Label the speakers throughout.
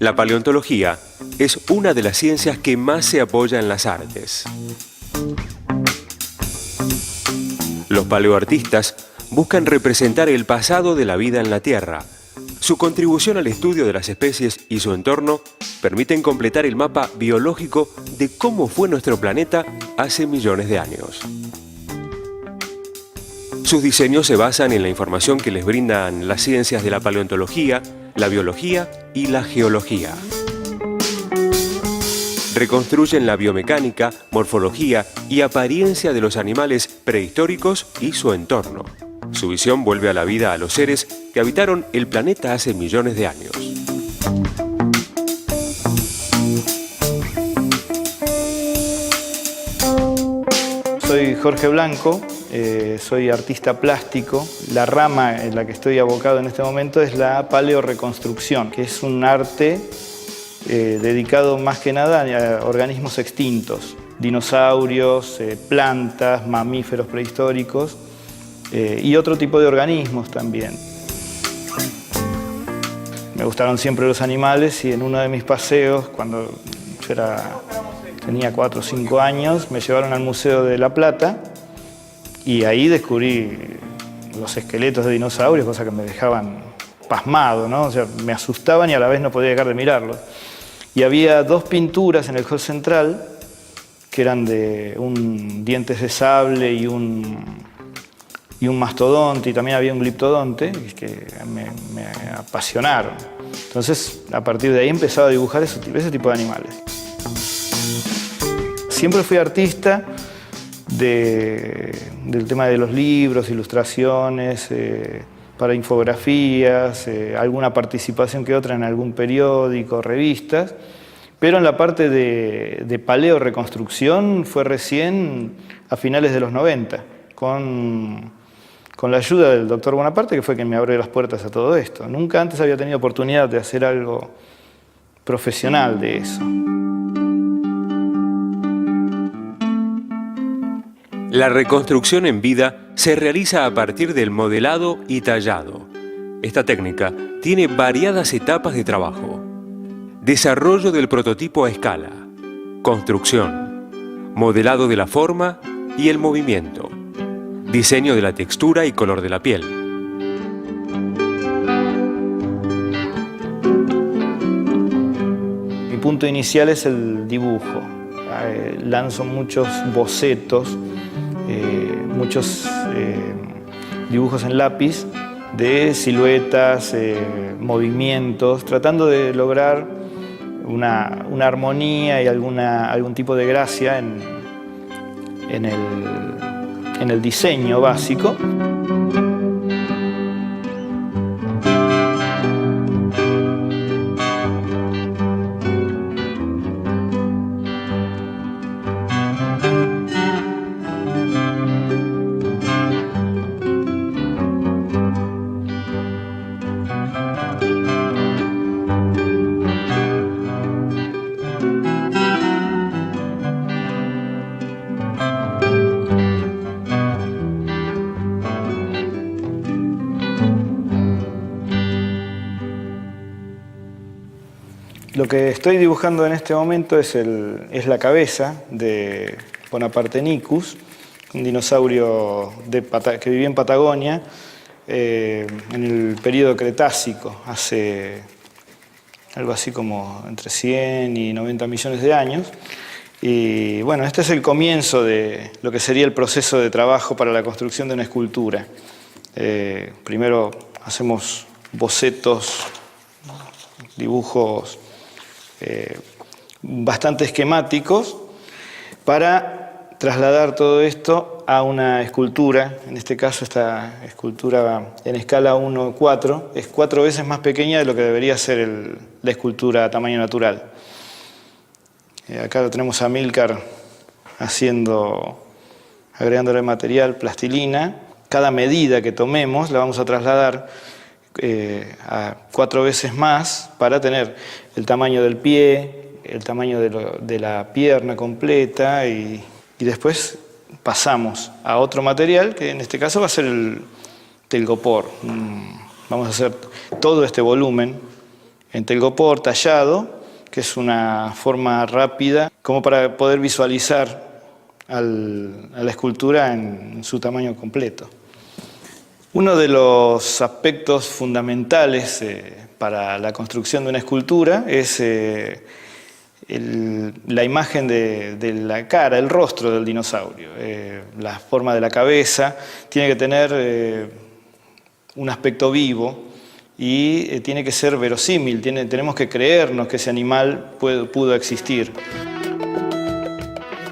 Speaker 1: La paleontología es una de las ciencias que más se apoya en las artes. Los paleoartistas buscan representar el pasado de la vida en la Tierra. Su contribución al estudio de las especies y su entorno permiten completar el mapa biológico de cómo fue nuestro planeta hace millones de años. Sus diseños se basan en la información que les brindan las ciencias de la paleontología, la biología y la geología. Reconstruyen la biomecánica, morfología y apariencia de los animales prehistóricos y su entorno. Su visión vuelve a la vida a los seres que habitaron el planeta hace millones de años.
Speaker 2: Soy Jorge Blanco, soy artista plástico. La rama en la que estoy abocado en este momento es la paleoreconstrucción, que es un arte dedicado más que nada a organismos extintos, dinosaurios, plantas, mamíferos prehistóricos y otro tipo de organismos también. Me gustaron siempre los animales y en uno de mis paseos, cuando yo tenía 4 o 5 años, me llevaron al Museo de La Plata y ahí descubrí los esqueletos de dinosaurios, cosa que me dejaban pasmado, ¿no? O sea, me asustaban y a la vez no podía dejar de mirarlos. Y había 2 pinturas en el hall central que eran de un dientes de sable y un mastodonte, y también había un gliptodonte que me apasionaron. Entonces, a partir de ahí empezaba a dibujar ese tipo de animales. Siempre fui artista del tema de los libros, ilustraciones, para infografías, alguna participación que otra en algún periódico, revistas, pero en la parte de paleoreconstrucción fue recién a finales de los 90, con la ayuda del doctor Bonaparte, que fue quien me abrió las puertas a todo esto. Nunca antes había tenido oportunidad de hacer algo profesional de eso.
Speaker 1: La reconstrucción en vida se realiza a partir del modelado y tallado. Esta técnica tiene variadas etapas de trabajo. Desarrollo del prototipo a escala, construcción, modelado de la forma y el movimiento, diseño de la textura y color de la piel.
Speaker 2: Mi punto inicial es el dibujo. Lanzo muchos bocetos, muchos dibujos en lápiz de siluetas, movimientos, tratando de lograr una armonía y algún tipo de gracia en el diseño básico. Lo que estoy dibujando en este momento es la cabeza de Bonapartenicus, un dinosaurio que vivía en Patagonia en el período Cretácico, hace algo así como entre 100 y 90 millones de años. Y bueno, este es el comienzo de lo que sería el proceso de trabajo para la construcción de una escultura. Primero hacemos bocetos, dibujos bastante esquemáticos para trasladar todo esto a una escultura. En este caso, esta escultura en escala 1:4 es 4 veces más pequeña de lo que debería ser la escultura a tamaño natural. Acá lo tenemos a Milcar agregándole material, plastilina. Cada medida que tomemos la vamos a trasladar a 4 veces más para tener el tamaño del pie, el tamaño de la pierna completa y después pasamos a otro material que en este caso va a ser el telgopor. Vamos a hacer todo este volumen en telgopor tallado, que es una forma rápida como para poder visualizar a la escultura en su tamaño completo. Uno de los aspectos fundamentales para la construcción de una escultura es la imagen de la cara, el rostro del dinosaurio. La forma de la cabeza tiene que tener un aspecto vivo y tiene que ser verosímil, tenemos que creernos que ese animal pudo existir.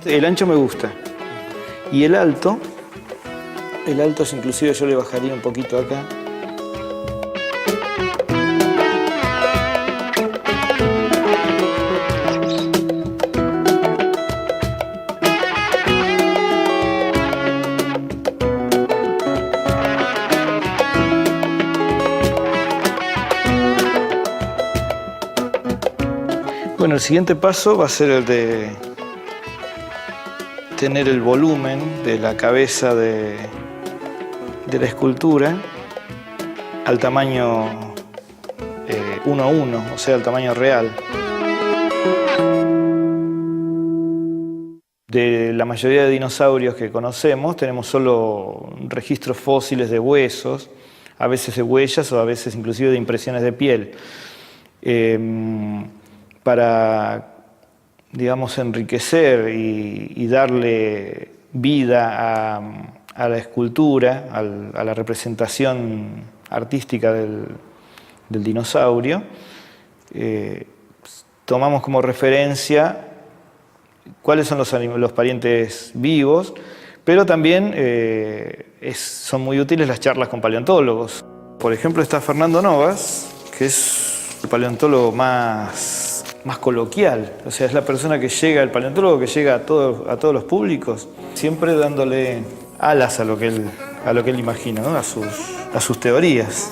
Speaker 2: El ancho me gusta. Y el alto inclusive yo le bajaría un poquito acá. Bueno, el siguiente paso va a ser el de tener el volumen de la cabeza de la escultura al tamaño 1:1, o sea, al tamaño real. De la mayoría de dinosaurios que conocemos tenemos solo registros fósiles de huesos, a veces de huellas o a veces inclusive de impresiones de piel. Para, digamos, enriquecer y darle vida a la escultura, a la representación artística del dinosaurio, tomamos como referencia cuáles son los parientes vivos, pero también son muy útiles las charlas con paleontólogos. Por ejemplo, está Fernando Novas, que es el paleontólogo más coloquial, o sea, es la persona que llega, el paleontólogo que llega a todos los públicos, siempre dándole alas a lo que él imagina, ¿no? a sus teorías.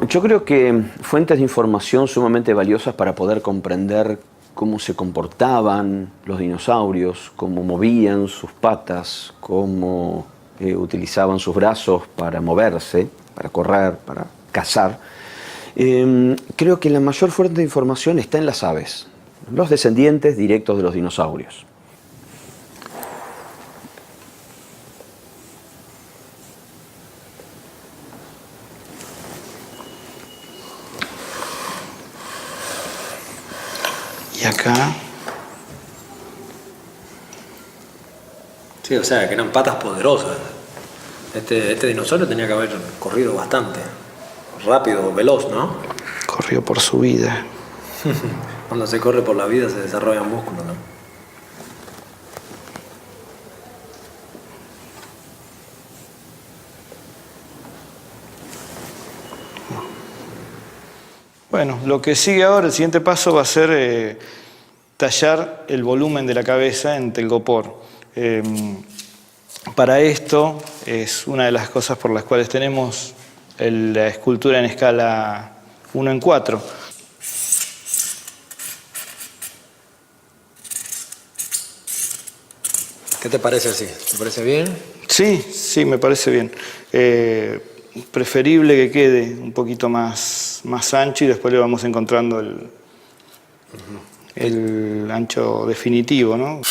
Speaker 3: Yo creo que fuentes de información sumamente valiosas para poder comprender cómo se comportaban los dinosaurios, cómo movían sus patas, cómo utilizaban sus brazos para moverse, para correr, para cazar. Creo que la mayor fuente de información está en las aves, los descendientes directos de los dinosaurios.
Speaker 2: Y acá...
Speaker 4: Sí, o sea, que eran patas poderosas. Este dinosaurio tenía que haber corrido bastante. Rápido, veloz, ¿no?
Speaker 2: Corrió por su vida.
Speaker 4: Cuando se corre por la vida se desarrollan músculos, ¿no?
Speaker 2: Bueno, lo que sigue ahora, el siguiente paso va a ser tallar el volumen de la cabeza en telgopor. Para esto es una de las cosas por las cuales tenemos la escultura en escala 1:4.
Speaker 4: ¿Qué te parece así? ¿Te parece bien?
Speaker 2: Sí, me parece bien. Preferible que quede un poquito más ancho y después le vamos encontrando el ancho definitivo, ¿no?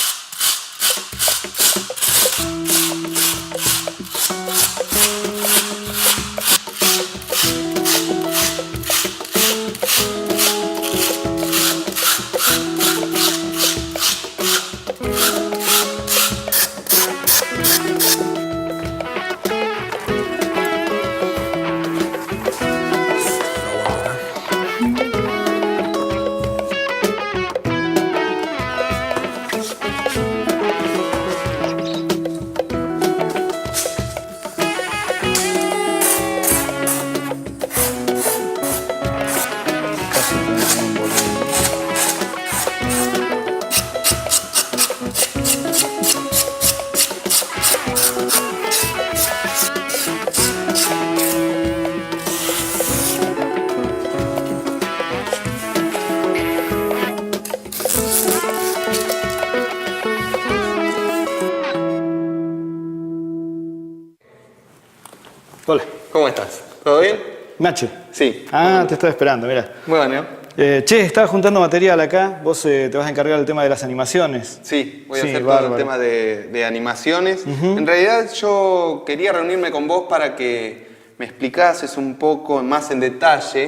Speaker 5: ¿Cómo estás? ¿Todo bien?
Speaker 2: Mache.
Speaker 5: Sí.
Speaker 2: Ah, te estaba esperando, mira.
Speaker 5: Bueno,
Speaker 2: Che, estaba juntando material acá. Vos te vas a encargar del tema de las animaciones.
Speaker 5: sí, voy a
Speaker 2: Sí,
Speaker 5: hacer
Speaker 2: bárbaro.
Speaker 5: todo el tema de animaciones. En realidad yo quería reunirme con vos para que me explicases un poco más en detalle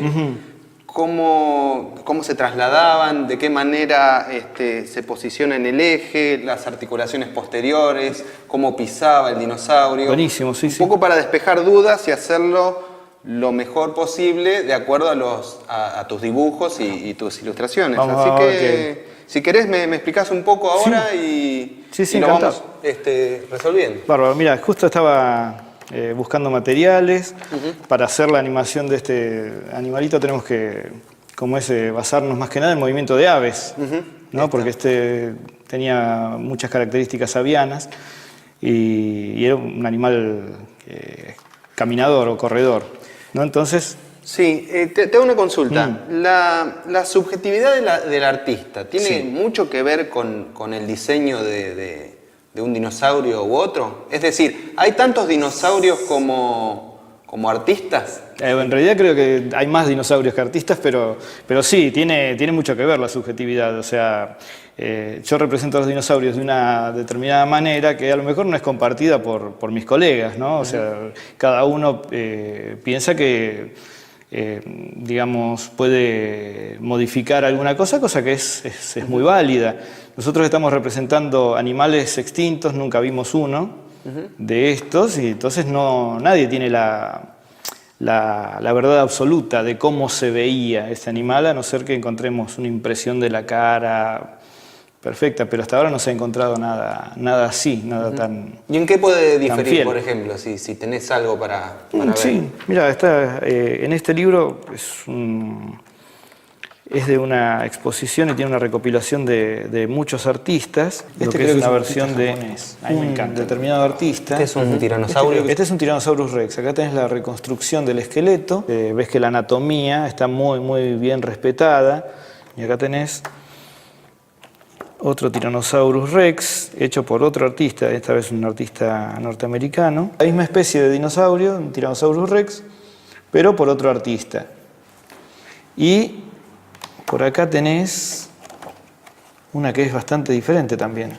Speaker 5: cómo se trasladaban, de qué manera se posiciona en el eje, las articulaciones posteriores, cómo pisaba el dinosaurio.
Speaker 2: Buenísimo, sí,
Speaker 5: un
Speaker 2: sí.
Speaker 5: poco para despejar dudas y hacerlo lo mejor posible de acuerdo a tus dibujos y tus ilustraciones.
Speaker 2: Vamos
Speaker 5: Así
Speaker 2: a
Speaker 5: que,
Speaker 2: ver
Speaker 5: si querés, me explicás un poco ahora y lo
Speaker 2: encantado.
Speaker 5: vamos resolviendo.
Speaker 2: Bárbaro, mira, justo estaba buscando materiales. Para hacer la animación de este animalito tenemos que, como es, basarnos más que nada en el movimiento de aves, ¿no? Porque tenía muchas características avianas y era un animal caminador o corredor, ¿no? Entonces,
Speaker 5: Sí, te hago una consulta. La subjetividad del artista, ¿tiene mucho que ver con el diseño de un dinosaurio u otro? Es decir, ¿hay tantos dinosaurios como artistas?
Speaker 2: en realidad creo que hay más dinosaurios que artistas, pero sí, tiene mucho que ver la subjetividad. O sea, yo represento a los dinosaurios de una determinada manera que a lo mejor no es compartida por mis colegas, ¿no? O sea, cada uno piensa que digamos, puede modificar alguna cosa que es muy válida. Nosotros estamos representando animales extintos, nunca vimos uno de estos, y entonces nadie tiene la verdad absoluta de cómo se veía este animal, a no ser que encontremos una impresión de la cara perfecta, pero hasta ahora no se ha encontrado nada así, nada tan...
Speaker 5: ¿Y en qué puede
Speaker 2: tan
Speaker 5: diferir,
Speaker 2: fiel.
Speaker 5: por ejemplo, si tenés algo para ver?
Speaker 2: Sí, mira, en este libro es de una exposición y tiene una recopilación de muchos artistas.
Speaker 5: Este
Speaker 2: Que
Speaker 5: creo
Speaker 2: es
Speaker 5: que
Speaker 2: una
Speaker 5: es un
Speaker 2: versión de
Speaker 5: artista japonés.
Speaker 2: un determinado artista.
Speaker 5: ¿Este es un tiranosaurio?
Speaker 2: Este es un Tyrannosaurus Rex. Acá tenés la reconstrucción del esqueleto. Ves que la anatomía está muy, muy bien respetada. Y acá tenés otro Tyrannosaurus Rex, hecho por otro artista, esta vez un artista norteamericano. La misma especie de dinosaurio, un Tyrannosaurus Rex, pero por otro artista. Y por acá tenés una que es bastante diferente también.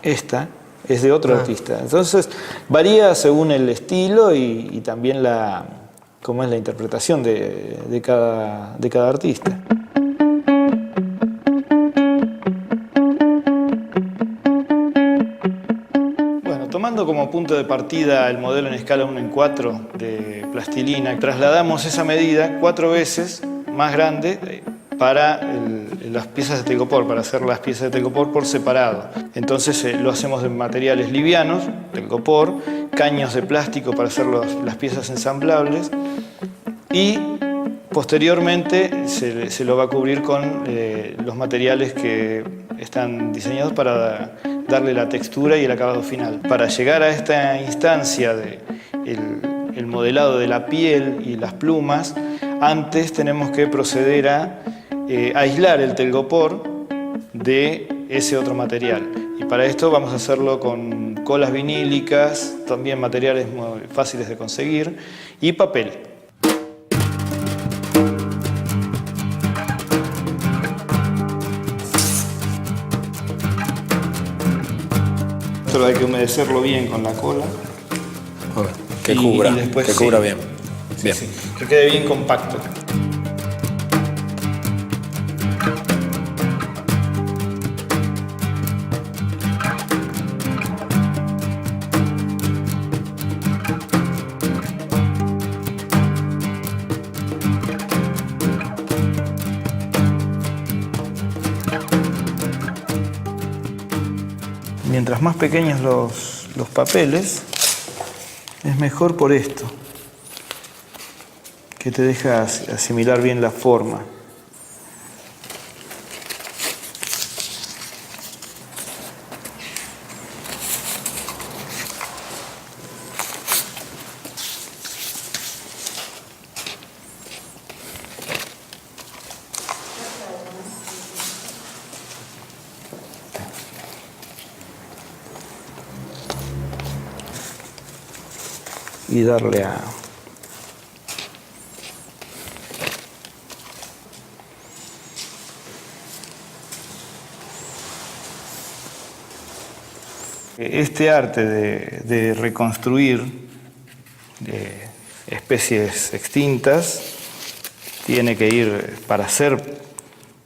Speaker 2: Esta es de otro artista. Entonces varía según el estilo y también cómo es la interpretación de cada artista. Tomando como punto de partida el modelo en escala 1:4 de plastilina, trasladamos esa medida 4 veces más grande para las piezas de telgopor, para hacer las piezas de telgopor por separado. Entonces lo hacemos de materiales livianos, telgopor, caños de plástico para hacer las piezas ensamblables y posteriormente se lo va a cubrir con los materiales que están diseñados para darle la textura y el acabado final. Para llegar a esta instancia del modelado de la piel y las plumas, antes tenemos que proceder a aislar el telgopor de ese otro material. Y para esto vamos a hacerlo con colas vinílicas, también materiales muy fáciles de conseguir, y papel. Solo hay que humedecerlo bien con la cola.
Speaker 4: Que
Speaker 2: Y
Speaker 4: cubra,
Speaker 2: después
Speaker 4: que
Speaker 2: sí.
Speaker 4: cubra bien. Bien.
Speaker 2: Sí, que quede bien compacto. Mientras más pequeños los papeles, es mejor por esto, que te deja asimilar bien la forma. y darle a... Este arte de reconstruir especies extintas tiene que ir, para hacer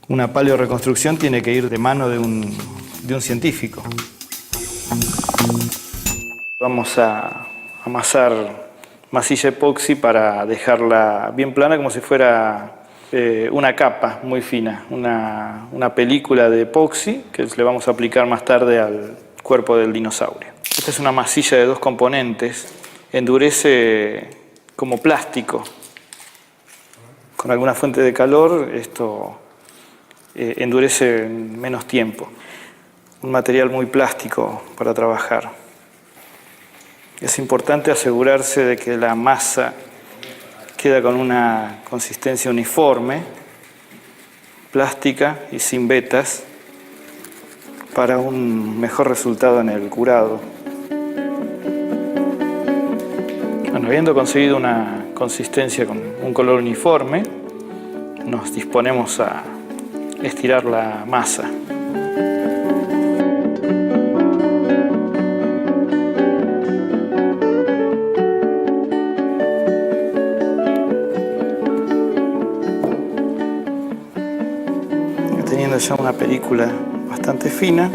Speaker 2: una paleoreconstrucción, tiene que ir de mano de un científico. Vamos a amasar masilla epoxi para dejarla bien plana, como si fuera una capa muy fina, una película de epoxi que le vamos a aplicar más tarde al cuerpo del dinosaurio. Esta es una masilla de 2 componentes, endurece como plástico. Con alguna fuente de calor esto endurece en menos tiempo. Un material muy plástico para trabajar. Es importante asegurarse de que la masa queda con una consistencia uniforme, plástica y sin vetas, para un mejor resultado en el curado. Bueno, habiendo conseguido una consistencia con un color uniforme, nos disponemos a estirar la masa. Teniendo ya una película bastante fina,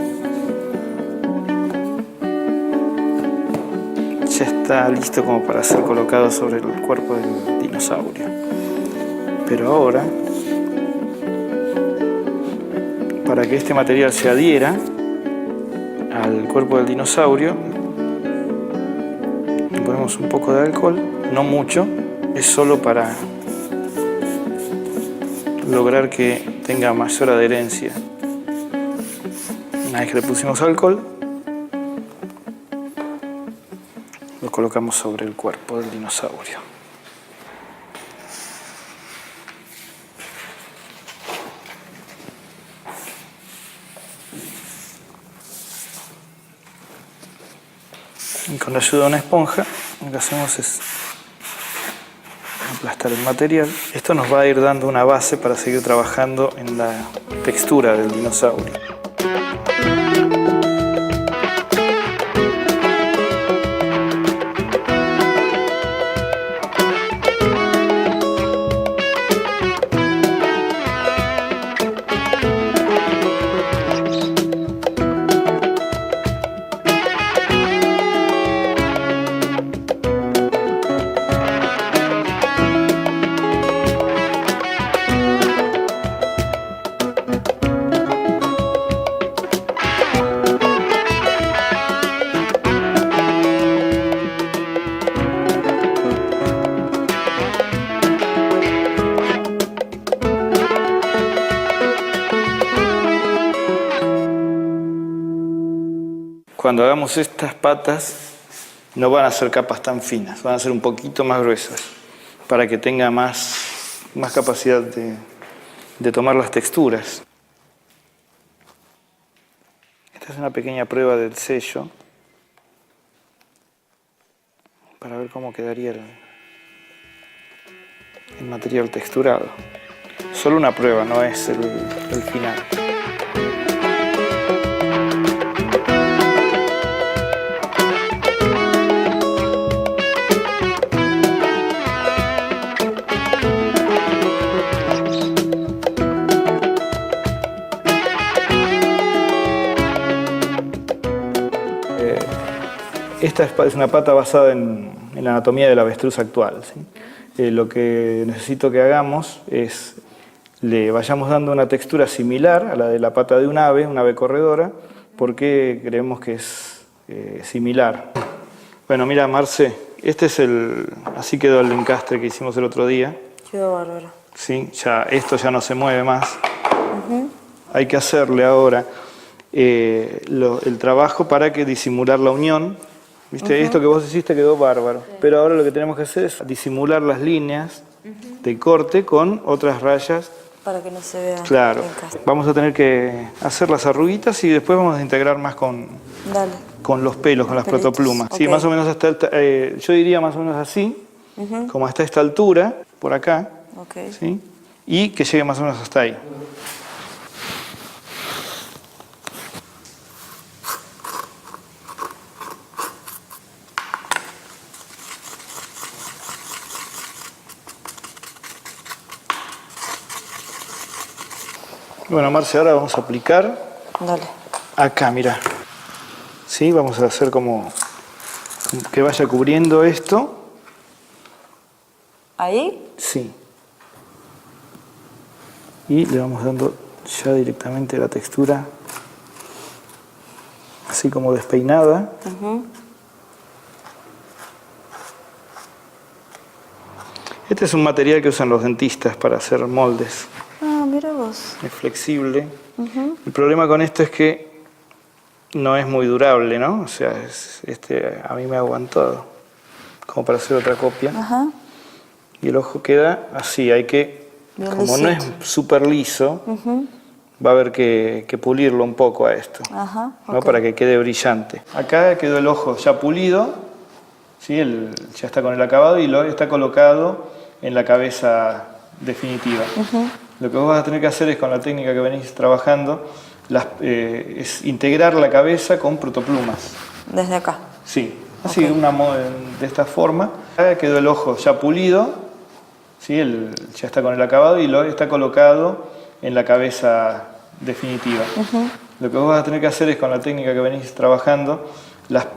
Speaker 2: ya está listo como para ser colocado sobre el cuerpo del dinosaurio. Pero ahora, para que este material se adhiera al cuerpo del dinosaurio, le ponemos un poco de alcohol, no mucho, es solo para lograr que tenga mayor adherencia. Una vez que le pusimos alcohol, lo colocamos sobre el cuerpo del dinosaurio. Y con la ayuda de una esponja, lo que hacemos es aplastar el material. Esto nos va a ir dando una base para seguir trabajando en la textura del dinosaurio. Cuando hagamos estas patas, no van a ser capas tan finas, van a ser un poquito más gruesas, para que tenga más capacidad de tomar las texturas. Esta es una pequeña prueba del sello, para ver cómo quedaría el material texturado. Solo una prueba, no es el final. Esta es una pata basada en la anatomía del avestruz actual, ¿sí? Lo que necesito que hagamos es le vayamos dando una textura similar a la de la pata de un ave corredora, porque creemos que es similar. Bueno, mira, Marce, este es así quedó el encastre que hicimos el otro día.
Speaker 6: Quedó bárbaro.
Speaker 2: Sí, esto ya no se mueve más. Hay que hacerle ahora el trabajo para que disimular la unión. ¿Viste? Esto que vos hiciste quedó bárbaro. Sí. Pero ahora lo que tenemos que hacer es disimular las líneas de corte con otras rayas.
Speaker 6: Para que no se vea.
Speaker 2: Claro. Vamos a tener que hacer las arruguitas y después vamos a integrar más con...
Speaker 6: Dale.
Speaker 2: con los pelos, con las
Speaker 6: pelitos,
Speaker 2: protoplumas. Sí,
Speaker 6: ok.
Speaker 2: más o menos hasta, yo diría más o menos así, como hasta esta altura, por acá,
Speaker 6: Ok.
Speaker 2: ¿sí? Y que llegue más o menos hasta ahí. Bueno, Marce, ahora vamos a aplicar
Speaker 6: Dale.
Speaker 2: acá, mira. Sí, vamos a hacer como que vaya cubriendo esto.
Speaker 6: ¿Ahí?
Speaker 2: Sí. Y le vamos dando ya directamente la textura, así como despeinada. Este es un material que usan los dentistas para hacer moldes.
Speaker 6: Ah, mira vos.
Speaker 2: Es flexible. El problema con esto es que no es muy durable, ¿no? O sea, a mí me ha aguantado como para hacer otra copia.
Speaker 6: Ajá.
Speaker 2: Y el ojo queda así, hay que,
Speaker 6: Bien
Speaker 2: como no es
Speaker 6: lisito.
Speaker 2: súper liso, va a haber que pulirlo un poco a esto,
Speaker 6: Ajá.
Speaker 2: ¿no?
Speaker 6: Ok.
Speaker 2: Para que quede brillante. Acá quedó el ojo ya pulido, ¿sí? Ya está con el acabado y está colocado en la cabeza definitiva. Lo que vos vas a tener que hacer es, con la técnica que venís trabajando, es integrar la cabeza con protoplumas.
Speaker 6: Desde acá.
Speaker 2: Sí, así
Speaker 6: Ok.
Speaker 2: de esta forma. Acá quedó el ojo ya pulido, ¿sí? Ya está con el acabado y está colocado en la cabeza definitiva. Lo que vos vas a tener que hacer es, con la técnica que venís trabajando,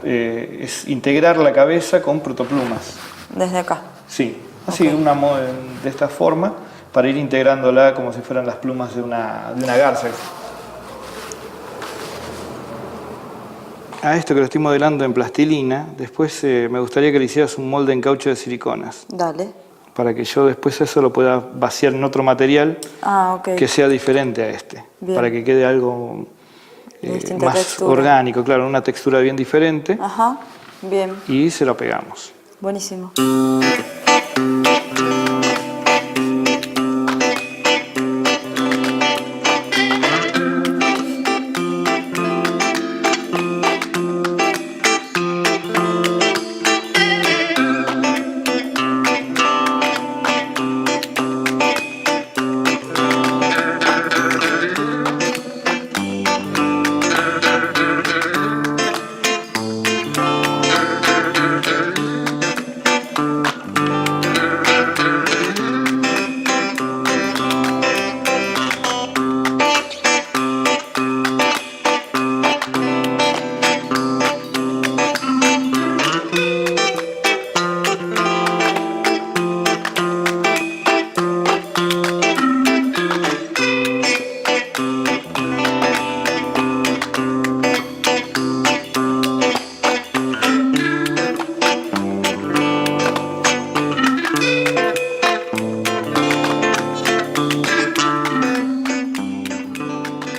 Speaker 2: es integrar la cabeza con protoplumas.
Speaker 6: Desde acá.
Speaker 2: Sí, así
Speaker 6: Ok.
Speaker 2: de esta forma, para ir integrándola como si fueran las plumas de una garza. A esto que lo estoy modelando en plastilina, después me gustaría que le hicieras un molde en caucho de siliconas,
Speaker 6: Dale.
Speaker 2: para que yo después eso lo pueda vaciar en otro material
Speaker 6: Ah, ok.
Speaker 2: que sea diferente a este,
Speaker 6: Bien.
Speaker 2: para que quede algo
Speaker 6: Distinta
Speaker 2: más
Speaker 6: textura.
Speaker 2: orgánico, claro, una textura bien diferente,
Speaker 6: Ajá. Bien.
Speaker 2: y se lo pegamos.
Speaker 6: Buenísimo.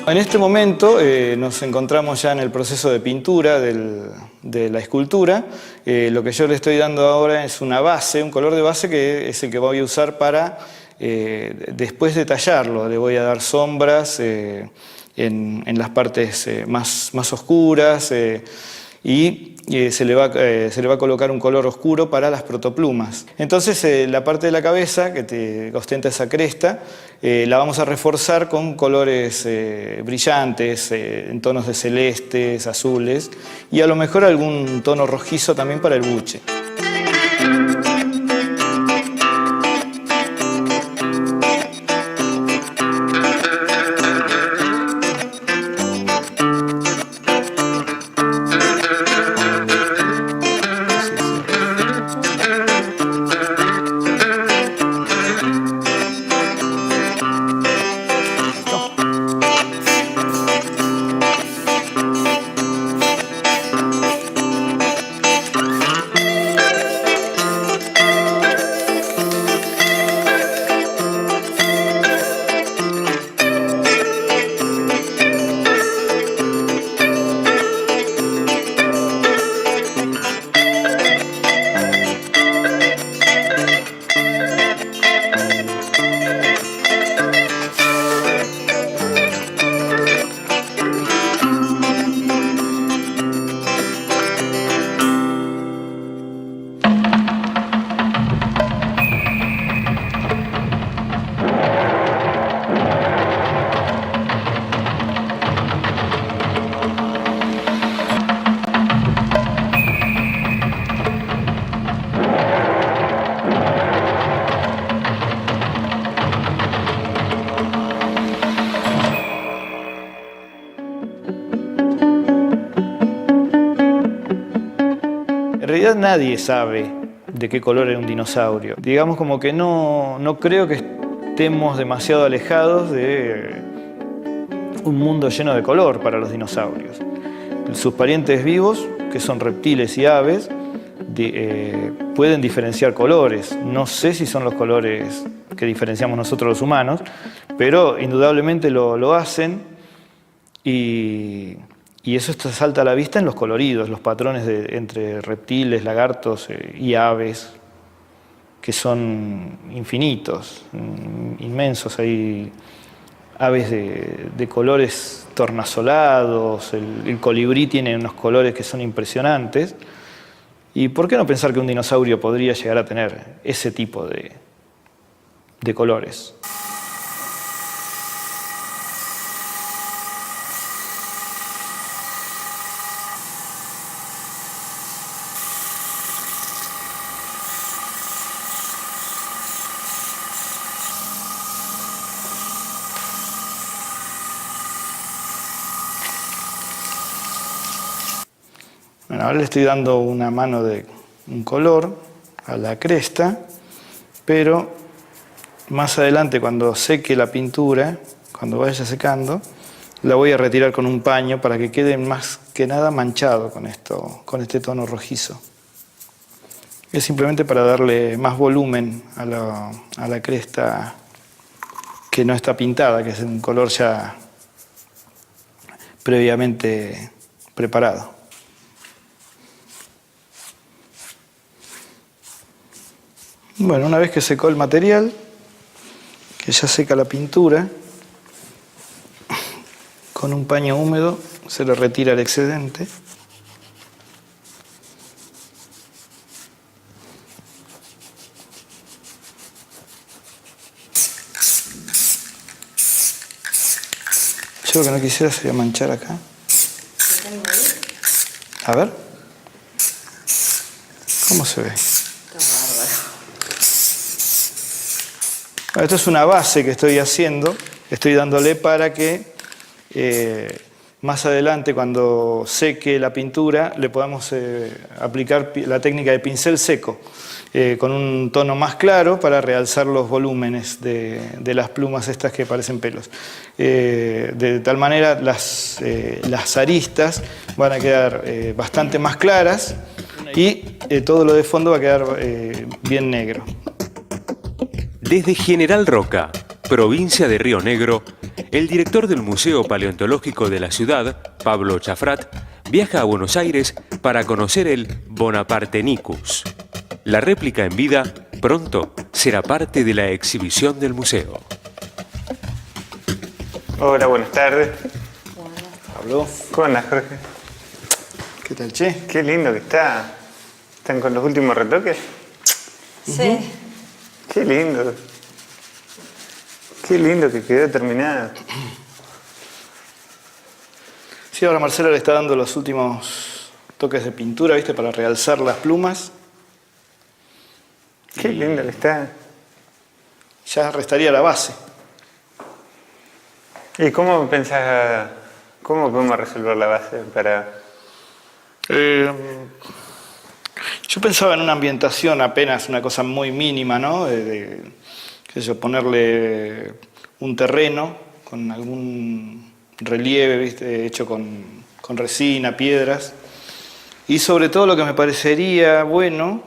Speaker 2: En este momento nos encontramos ya en el proceso de pintura de la escultura. Lo que yo le estoy dando ahora es una base, un color de base que es el que voy a usar para después detallarlo. Le voy a dar sombras en las partes más oscuras y se le va a colocar un color oscuro para las protoplumas. Entonces la parte de la cabeza que ostenta esa cresta la vamos a reforzar con colores brillantes, en tonos de celestes, azules y a lo mejor algún tono rojizo también para el buche. realidad nadie sabe de qué color era un dinosaurio. Digamos como que no creo que estemos demasiado alejados de un mundo lleno de color para los dinosaurios. Sus parientes vivos, que son reptiles y aves, pueden diferenciar colores. No sé si son los colores que diferenciamos nosotros los humanos, pero indudablemente lo hacen y eso salta a la vista en los coloridos, los patrones entre reptiles, lagartos y aves, que son infinitos, inmensos. Hay aves de colores tornasolados, el colibrí tiene unos colores que son impresionantes. ¿Y por qué no pensar que un dinosaurio podría llegar a tener ese tipo de colores? Bueno, ahora le estoy dando una mano de un color a la cresta, pero más adelante, cuando seque la pintura, cuando vaya secando, la voy a retirar con un paño para que quede más que nada manchado con este tono rojizo. Es simplemente para darle más volumen a la cresta que no está pintada, que es un color ya previamente preparado. Bueno, una vez que secó el material, que ya seca la pintura, con un paño húmedo se le retira el excedente. Yo lo que no quisiera sería manchar acá. A ver. ¿Cómo se ve? Esto es una base que estoy haciendo, estoy dándole para que más adelante, cuando seque la pintura, le podamos aplicar la técnica de pincel seco, con un tono más claro para realzar los volúmenes de las plumas estas que parecen pelos. De tal manera las aristas van a quedar bastante más claras y todo lo de fondo va a quedar bien negro.
Speaker 1: Desde General Roca, provincia de Río Negro, el director del Museo Paleontológico de la ciudad, Pablo Chafrat, viaja a Buenos Aires para conocer el Bonapartenicus. La réplica en vida pronto será parte de la exhibición del museo.
Speaker 7: Hola, buenas tardes.
Speaker 2: Pablo.
Speaker 7: ¿Cómo andas, Jorge?
Speaker 2: ¿Qué tal, che?
Speaker 7: Qué lindo que está. ¿Están con los últimos retoques?
Speaker 6: Sí.
Speaker 7: Qué lindo. Qué lindo que quedó terminada.
Speaker 2: Sí, ahora Marcelo le está dando los últimos toques de pintura, ¿viste? Para realzar las plumas.
Speaker 7: Qué lindo que está.
Speaker 2: Ya restaría la base.
Speaker 7: ¿Y cómo pensás, cómo podemos resolver la base para...?
Speaker 2: Yo pensaba en una ambientación apenas, una cosa muy mínima, ¿no? Qué sé yo, ponerle un terreno con algún relieve, ¿viste? Hecho con resina, piedras. Y sobre todo lo que me parecería bueno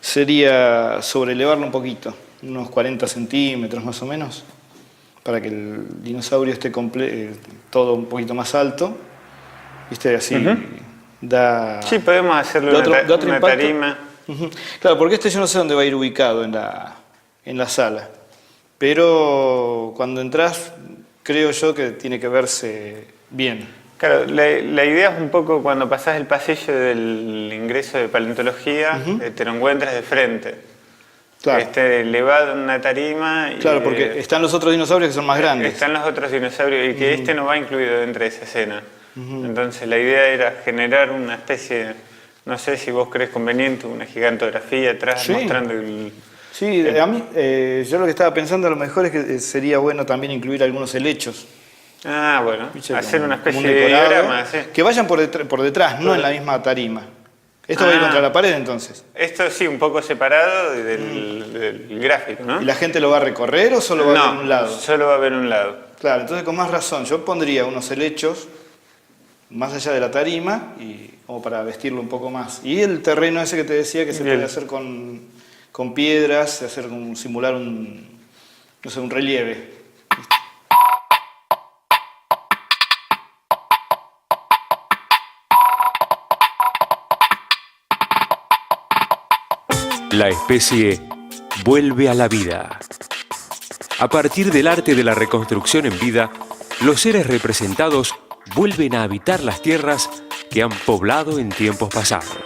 Speaker 2: sería sobrelevarlo un poquito, unos 40 centímetros más o menos, para que el dinosaurio esté todo un poquito más alto, ¿viste? Así da...
Speaker 7: Sí, podemos hacerle una tarima.
Speaker 2: Claro, porque yo no sé dónde va a ir ubicado en la sala, pero cuando entras creo yo que tiene que verse bien.
Speaker 7: Claro, la idea es un poco cuando pasás el pasillo del ingreso de paleontología, te lo encuentras de frente.
Speaker 2: Claro.
Speaker 7: Elevado en una tarima.
Speaker 2: Claro, porque están los otros dinosaurios que son más grandes.
Speaker 7: Están los otros dinosaurios y que este no va incluido dentro de esa escena. Entonces la idea era generar una especie, no sé si vos crees conveniente, una gigantografía atrás mostrando el...
Speaker 2: Sí, a mí, yo lo que estaba pensando a lo mejor es que sería bueno también incluir algunos helechos.
Speaker 7: Ah, bueno,
Speaker 2: ¿Viste?
Speaker 7: hacer una
Speaker 2: Como
Speaker 7: especie
Speaker 2: un
Speaker 7: de
Speaker 2: decorado,
Speaker 7: diagrama, ¿sí?
Speaker 2: que vayan por detrás, no en la misma tarima. Esto va a ir contra la pared entonces.
Speaker 7: Esto sí, un poco separado del gráfico, ¿no?
Speaker 2: ¿Y la gente lo va a recorrer o solo va a ver un lado?
Speaker 7: Solo va a ver un lado.
Speaker 2: Claro, entonces con más razón, yo pondría unos helechos más allá de la tarima, y como para vestirlo un poco más. Y el terreno ese que te decía que se
Speaker 7: Bien.
Speaker 2: puede hacer con piedras, simular no sé, un relieve.
Speaker 1: La especie vuelve a la vida. A partir del arte de la reconstrucción en vida, los seres representados vuelven a habitar las tierras que han poblado en tiempos pasados.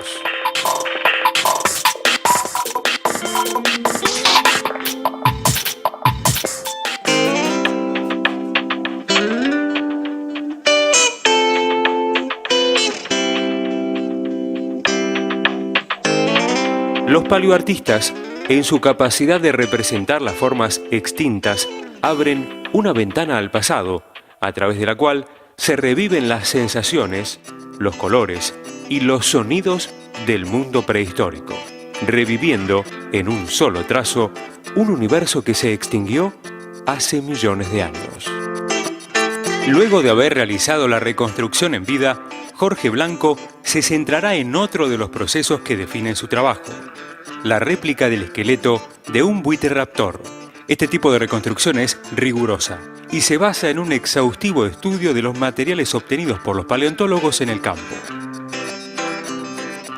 Speaker 1: Los paleoartistas, en su capacidad de representar las formas extintas, abren una ventana al pasado, a través de la cual se reviven las sensaciones, los colores y los sonidos del mundo prehistórico, reviviendo en un solo trazo un universo que se extinguió hace millones de años. Luego de haber realizado la reconstrucción en vida, Jorge Blanco se centrará en otro de los procesos que definen su trabajo: la réplica del esqueleto de un buitreraptor. Este tipo de reconstrucción es rigurosa y se basa en un exhaustivo estudio de los materiales obtenidos por los paleontólogos en el campo.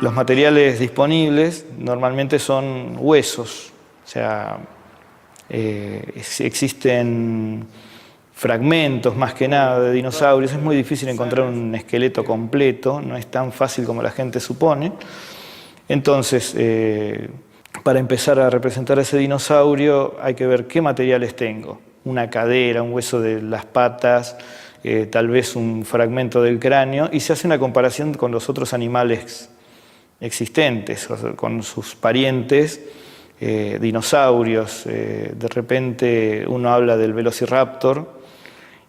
Speaker 2: Los materiales disponibles normalmente son huesos, o sea, existen fragmentos más que nada de dinosaurios. Es muy difícil encontrar un esqueleto completo, no es tan fácil como la gente supone. Entonces, para empezar a representar a ese dinosaurio hay que ver qué materiales tengo. Una cadera, un hueso de las patas, tal vez un fragmento del cráneo, y se hace una comparación con los otros animales existentes, o sea, con sus parientes, dinosaurios. De repente uno habla del Velociraptor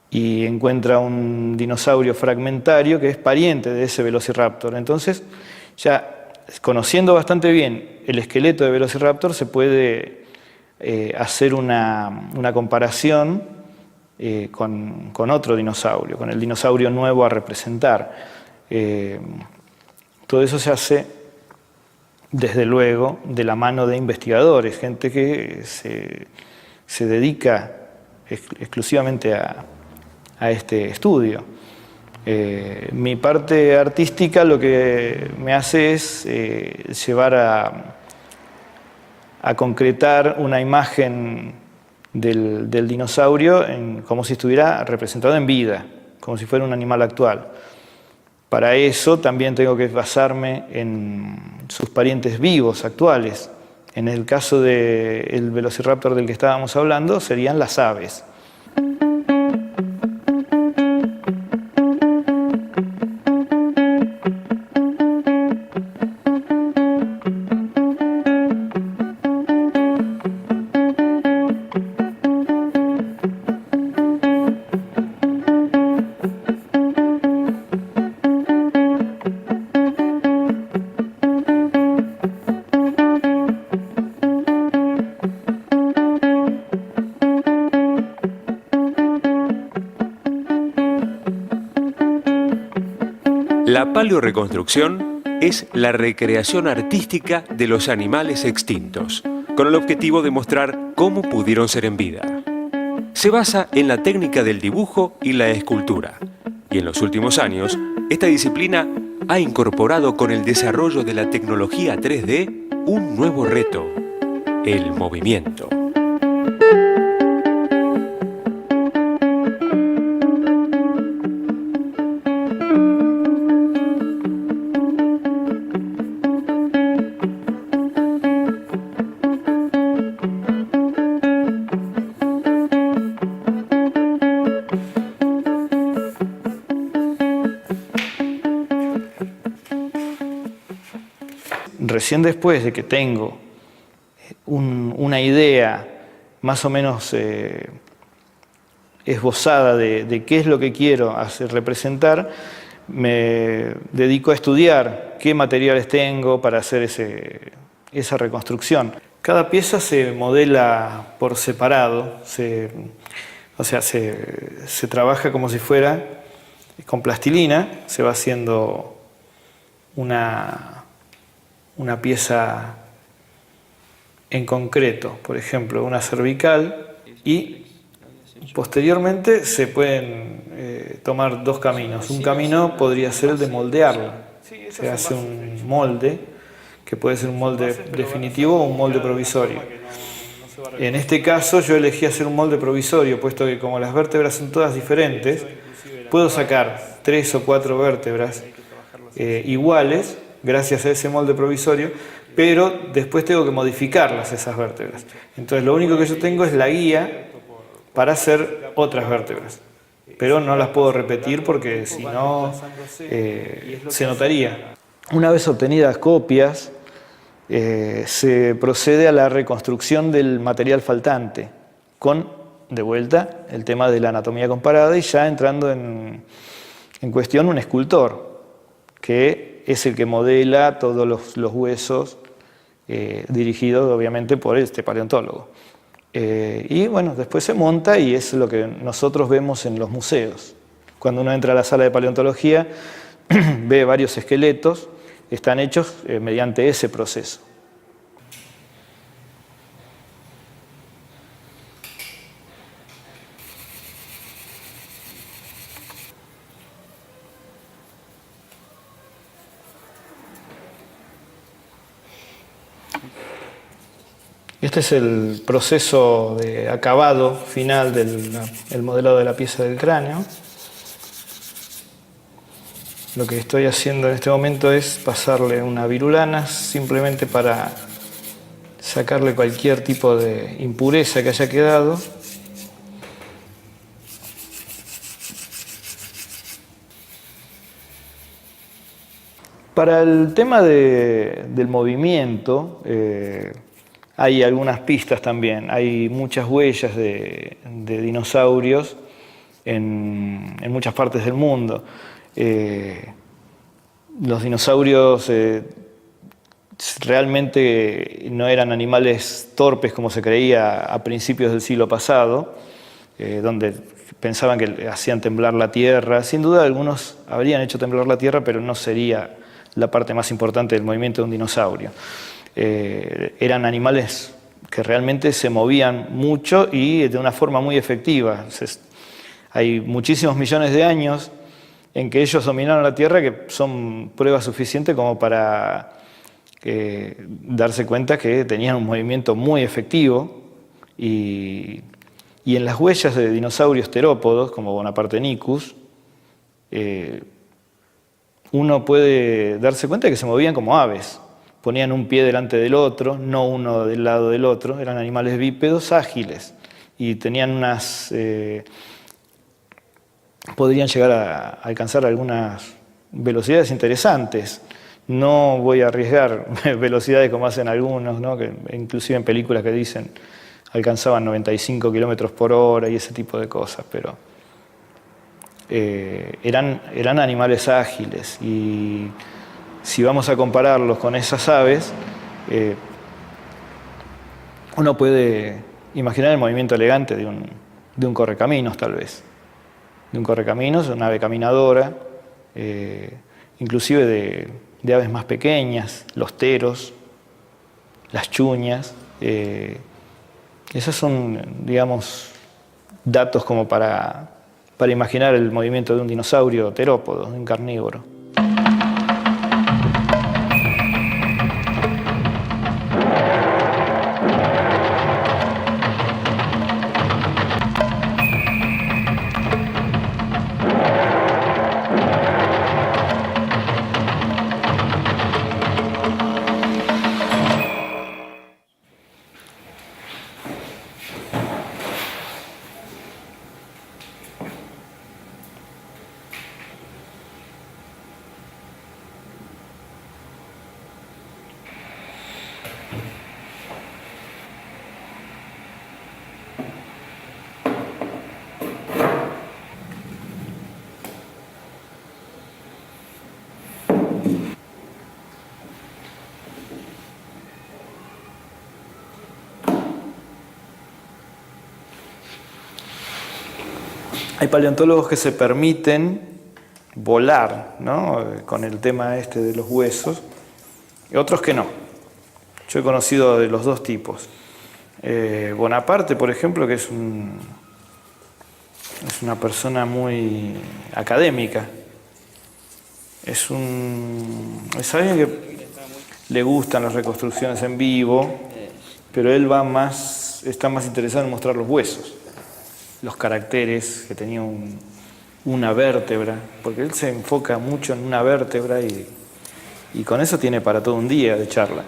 Speaker 2: y encuentra un dinosaurio fragmentario que es pariente de ese Velociraptor. Entonces, ya conociendo bastante bien el esqueleto de Velociraptor, se puede hacer una comparación con otro dinosaurio, con el dinosaurio nuevo a representar. Todo eso se hace, desde luego, de la mano de investigadores, gente que se dedica exclusivamente a este estudio. Mi parte artística lo que me hace es llevar a concretar una imagen del dinosaurio como si estuviera representado en vida, como si fuera un animal actual. Para eso también tengo que basarme en sus parientes vivos, actuales. En el caso del Velociraptor del que estábamos hablando, serían las aves.
Speaker 1: La paleorreconstrucción es la recreación artística de los animales extintos, con el objetivo de mostrar cómo pudieron ser en vida. Se basa en la técnica del dibujo y la escultura, y en los últimos años, esta disciplina ha incorporado con el desarrollo de la tecnología 3D un nuevo reto: el movimiento.
Speaker 2: Recién después de que tengo una idea más o menos esbozada de qué es lo que quiero hacer representar, me dedico a estudiar qué materiales tengo para hacer esa reconstrucción. Cada pieza se modela por separado, se trabaja como si fuera con plastilina, se va haciendo una pieza en concreto, por ejemplo, una cervical, y posteriormente se pueden tomar dos caminos. Un camino podría ser el de moldearla. Se hace un molde, que puede ser un molde definitivo o un molde provisorio. En este caso yo elegí hacer un molde provisorio, puesto que como las vértebras son todas diferentes, puedo sacar 3 o 4 vértebras iguales gracias a ese molde provisorio, pero después tengo que modificarlas esas vértebras. Entonces lo único que yo tengo es la guía para hacer otras vértebras, pero no las puedo repetir porque si no se notaría. Una vez obtenidas copias, se procede a la reconstrucción del material faltante, con, de vuelta, el tema de la anatomía comparada y ya entrando en cuestión un escultor, que es el que modela todos los huesos, dirigido obviamente por este paleontólogo. Y bueno, después se monta y es lo que nosotros vemos en los museos. Cuando uno entra a la sala de paleontología, ve varios esqueletos, están hechos mediante ese proceso. Este es el proceso de acabado final del modelado de la pieza del cráneo. Lo que estoy haciendo en este momento es pasarle una virulana simplemente para sacarle cualquier tipo de impureza que haya quedado. Para el tema del movimiento, hay algunas pistas también. Hay muchas huellas de dinosaurios en muchas partes del mundo. Los dinosaurios realmente no eran animales torpes como se creía a principios del siglo pasado, donde pensaban que hacían temblar la tierra. Sin duda algunos habrían hecho temblar la tierra, pero no sería la parte más importante del movimiento de un dinosaurio. Eran animales que realmente se movían mucho y de una forma muy efectiva. Hay muchísimos millones de años en que ellos dominaron la Tierra, que son pruebas suficientes como para darse cuenta que tenían un movimiento muy efectivo. Y en las huellas de dinosaurios terópodos, como Bonapartenicus, uno puede darse cuenta de que se movían como aves. Ponían un pie delante del otro, no uno del lado del otro. Eran animales bípedos ágiles y tenían unas... podrían llegar a alcanzar algunas velocidades interesantes. No voy a arriesgar velocidades como hacen algunos, ¿no? Que inclusive en películas que dicen alcanzaban 95 kilómetros por hora y ese tipo de cosas, pero eran animales ágiles y si vamos a compararlos con esas aves, uno puede imaginar el movimiento elegante de un correcaminos tal vez. De un correcaminos, una ave caminadora, inclusive de aves más pequeñas, los teros, las chuñas. Esos son, digamos, datos como para imaginar el movimiento de un dinosaurio terópodo, de un carnívoro. Hay paleontólogos que se permiten volar, ¿no? Con el tema este de los huesos, y otros que no. Yo he conocido de los dos tipos. Bonaparte, por ejemplo, que es una persona muy académica. Es alguien que le gustan las reconstrucciones en vivo, pero él está más interesado en mostrar los huesos, los caracteres, que tenía una vértebra, porque él se enfoca mucho en una vértebra y con eso tiene para todo un día de charla.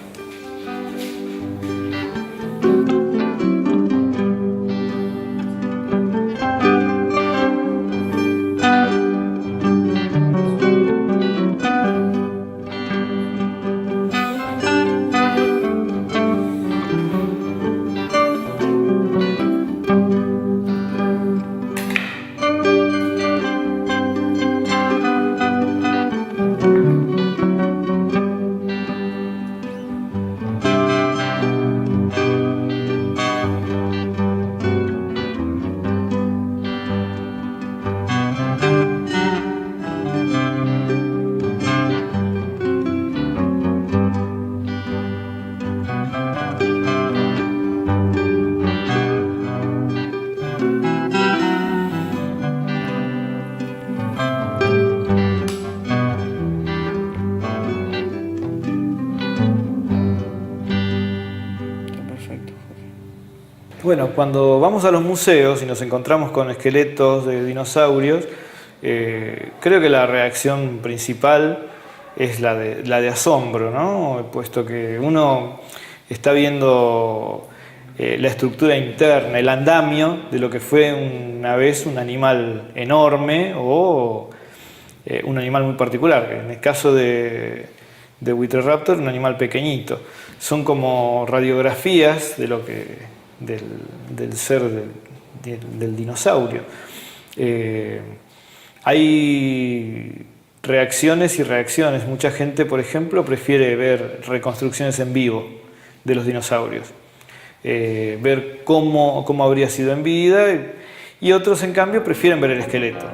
Speaker 2: Bueno, cuando vamos a los museos y nos encontramos con esqueletos de dinosaurios, creo que la reacción principal es la de asombro, ¿no? Puesto que uno está viendo la estructura interna, el andamio de lo que fue una vez un animal enorme o un animal muy particular. En el caso de Buitreraptor, un animal pequeñito. Son como radiografías de lo que del ser del dinosaurio. Hay reacciones y reacciones. Mucha gente, por ejemplo, prefiere ver reconstrucciones en vivo de los dinosaurios, ver cómo habría sido en vida, y otros, en cambio, prefieren ver el esqueleto.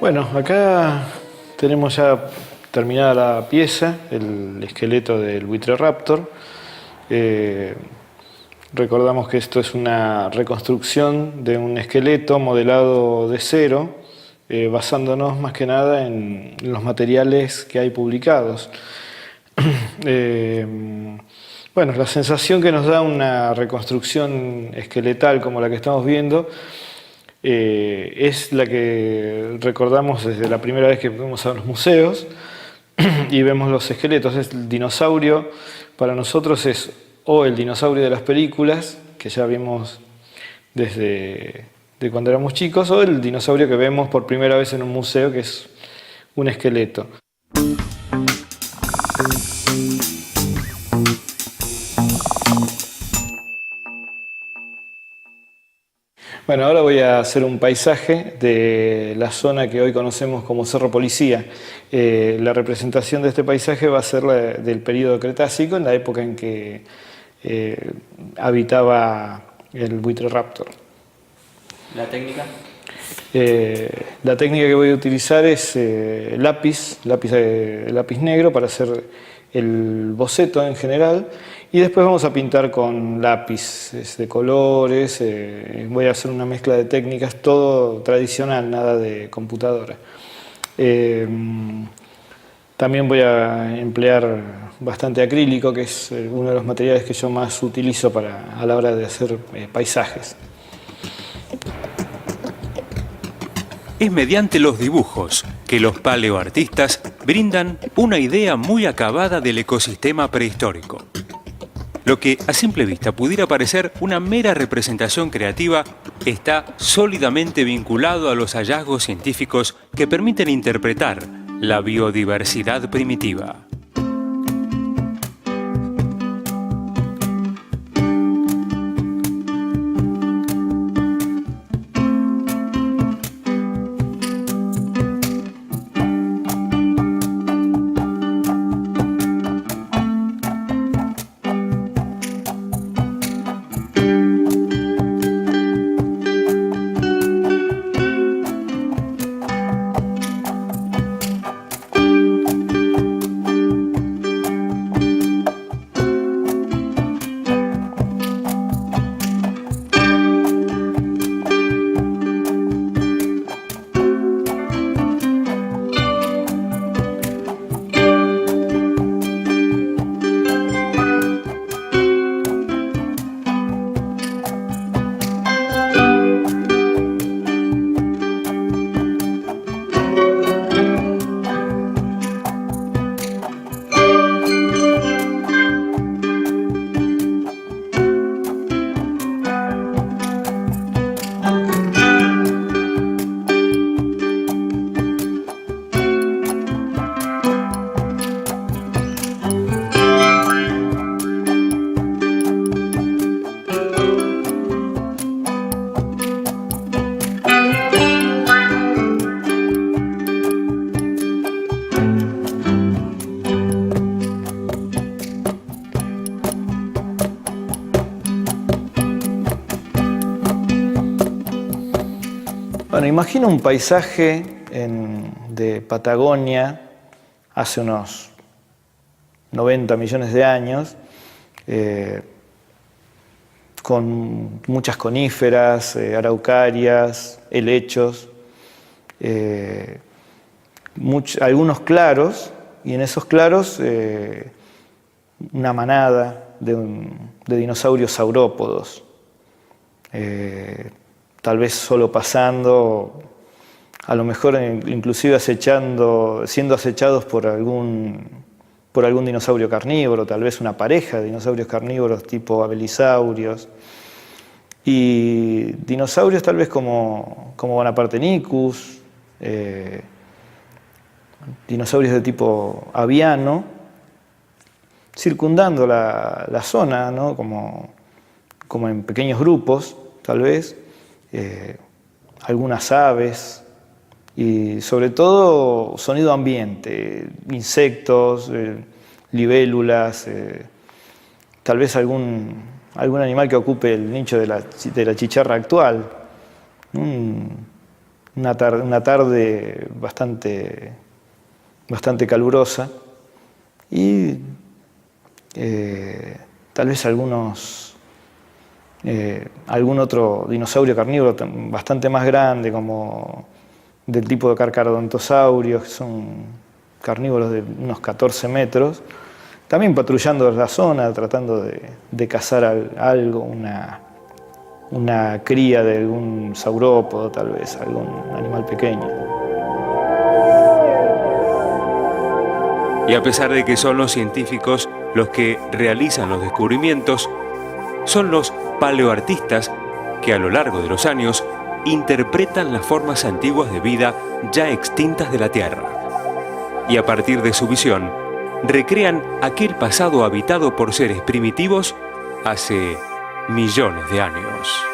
Speaker 2: Bueno, acá tenemos ya terminada la pieza, el esqueleto del Buitreraptor. Recordamos que esto es una reconstrucción de un esqueleto modelado de cero, basándonos más que nada en los materiales que hay publicados. Bueno, la sensación que nos da una reconstrucción esqueletal como la que estamos viendo es la que recordamos desde la primera vez que fuimos a los museos y vemos los esqueletos. El dinosaurio para nosotros es o el dinosaurio de las películas, que ya vimos desde cuando éramos chicos, o el dinosaurio que vemos por primera vez en un museo, que es un esqueleto. Bueno, ahora voy a hacer un paisaje de la zona que hoy conocemos como Cerro Policía. La representación de este paisaje va a ser del período Cretácico, en la época en que habitaba el Buitreraptor.
Speaker 3: ¿La técnica?
Speaker 2: La técnica que voy a utilizar es lápiz negro para hacer el boceto en general, Y después vamos a pintar con lápices de colores, voy a hacer una mezcla de técnicas, todo tradicional, nada de computadora. También voy a emplear bastante acrílico, que es uno de los materiales que yo más utilizo a la hora de hacer paisajes.
Speaker 1: Es mediante los dibujos que los paleoartistas brindan una idea muy acabada del ecosistema prehistórico. Lo que a simple vista pudiera parecer una mera representación creativa está sólidamente vinculado a los hallazgos científicos que permiten interpretar la biodiversidad primitiva.
Speaker 2: Bueno, imagino un paisaje de Patagonia hace unos 90 millones de años, con muchas coníferas, araucarias, helechos, algunos claros, y en esos claros una manada de dinosaurios saurópodos. Tal vez solo pasando, a lo mejor inclusive siendo acechados por algún dinosaurio carnívoro, tal vez una pareja de dinosaurios carnívoros tipo abelisaurios, y dinosaurios tal vez como Bonapartenicus, dinosaurios de tipo aviano, circundando la zona, ¿no? como en pequeños grupos, tal vez, algunas aves y sobre todo sonido ambiente, insectos, libélulas, tal vez algún animal que ocupe el nicho de la chicharra actual. Una tarde bastante calurosa y tal vez algún otro dinosaurio carnívoro bastante más grande, como del tipo de carcharodontosaurios, que son carnívoros de unos 14 metros, también patrullando la zona, tratando de cazar algo, una cría de algún saurópodo, tal vez, algún animal pequeño.
Speaker 1: Y a pesar de que son los científicos los que realizan los descubrimientos, son los paleoartistas que a lo largo de los años interpretan las formas antiguas de vida ya extintas de la Tierra. Y a partir de su visión, recrean aquel pasado habitado por seres primitivos hace millones de años.